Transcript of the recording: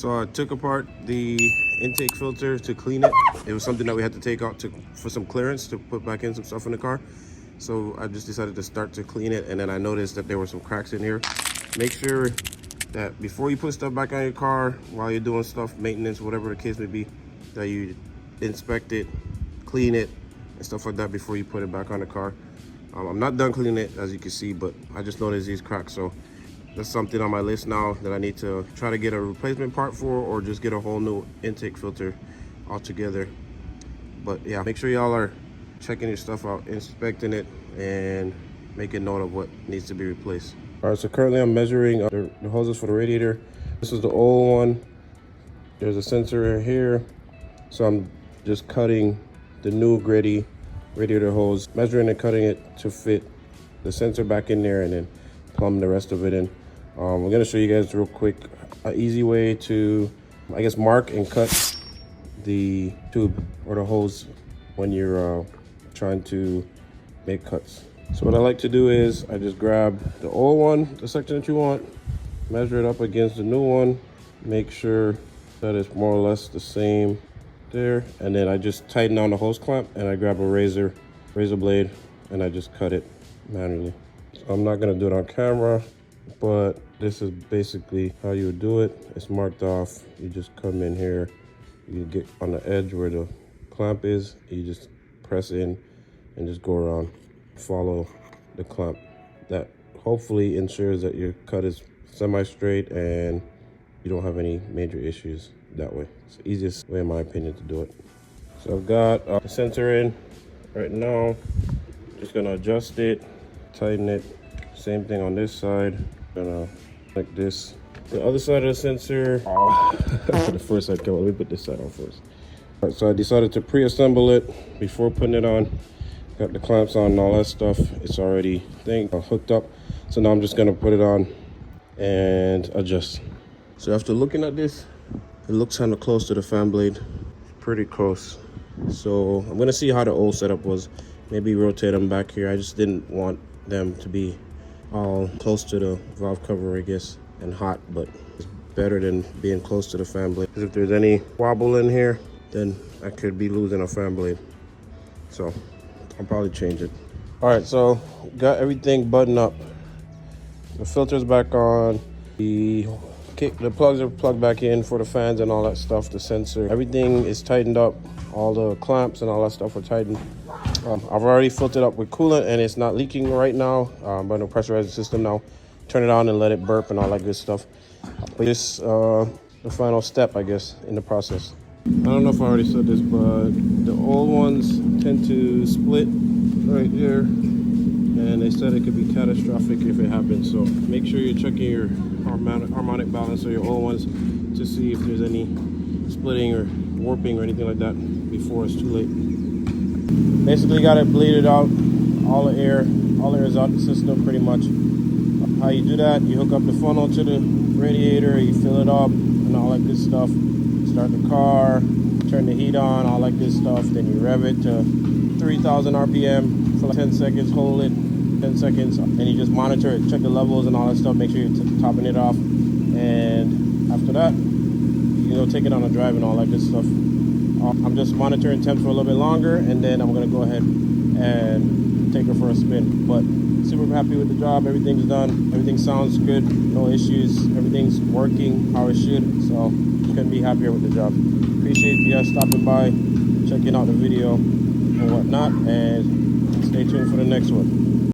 So I took apart the intake filter to clean it. It was something that we had to take out for some clearance to put back in some stuff in the car. So I just decided to start to clean it, and then I noticed that there were some cracks in here. Make sure that before you put stuff back on your car, while you're doing stuff, maintenance, whatever the case may be, that you inspect it, clean it, and stuff like that before you put it back on the car. I'm not done cleaning it, as you can see, but I just noticed these cracks. So that's something on my list now that I need to try to get a replacement part for, or just get a whole new intake filter altogether. But yeah, make sure y'all are checking your stuff out, inspecting it, and making note of what needs to be replaced. All right, so currently I'm measuring the hoses for the radiator. This is the old one. There's a sensor here. So I'm just cutting the new gritty radiator hose, measuring and cutting it to fit the sensor back in there, and then plumb the rest of it in. We're gonna show you guys real quick an easy way to, I guess, mark and cut the tube or the hose when you're trying to make cuts. So what I like to do is I just grab the old one, the section that you want, measure it up against the new one, make sure that it's more or less the same there, and then I just tighten on the hose clamp, and I grab a razor blade, and I just cut it manually. So I'm not gonna do it on camera, but this is basically how you would do it. It's marked off. You just come in here, you get on the edge where the clamp is, you just press in and just go around, follow the clamp. That hopefully ensures that your cut is semi-straight and you don't have any major issues that way. It's the easiest way, in my opinion, to do it. So I've got the sensor in right now. Just gonna adjust it, tighten it. Same thing on this side. Gonna like this. The other side of the sensor. The first side, come on, let me put this side on first. All right, so I decided to pre-assemble it before putting it on. Got the clamps on and all that stuff. It's already hooked up. So now I'm just gonna put it on and adjust. So after looking at this, it looks kind of close to the fan blade. Pretty close. So I'm gonna see how the old setup was. Maybe rotate them back here. I just didn't want them to be all close to the valve cover, I guess, and hot, but it's better than being close to the fan blade. Because if there's any wobble in here, then I could be losing a fan blade. So I'll probably change it. All right, so got everything buttoned up. The filter's back on. The plugs are plugged back in for the fans and all that stuff, the sensor. Everything is tightened up. All the clamps and all that stuff are tightened. I've already filled it up with coolant and it's not leaking right now. But no pressurized system now. Turn it on and let it burp and all that good stuff. But this the final step, I guess, in the process. I don't know if I already said this, but the old ones tend to split right there. And they said it could be catastrophic if it happens. So make sure you're checking your harmonic balance or your old ones to see if there's any splitting or warping or anything like that before it's too late. Basically got it bleeded out, all the air is out the system pretty much. How you do that, you hook up the funnel to the radiator, you fill it up and all that good stuff. Start the car, turn the heat on, all that good stuff. Then you rev it to 3,000 RPM for like 10 seconds, hold it 10 seconds, and you just monitor it, check the levels and all that stuff, make sure you're topping it off. And after that, you go take it on a drive and all that good stuff. I'm just monitoring temps for a little bit longer, and then I'm gonna go ahead and take her for a spin. But super happy with the job, everything's done, everything sounds good, no issues, everything's working how it should, so couldn't be happier with the job. Appreciate you guys stopping by, checking out the video and whatnot, and stay tuned for the next one.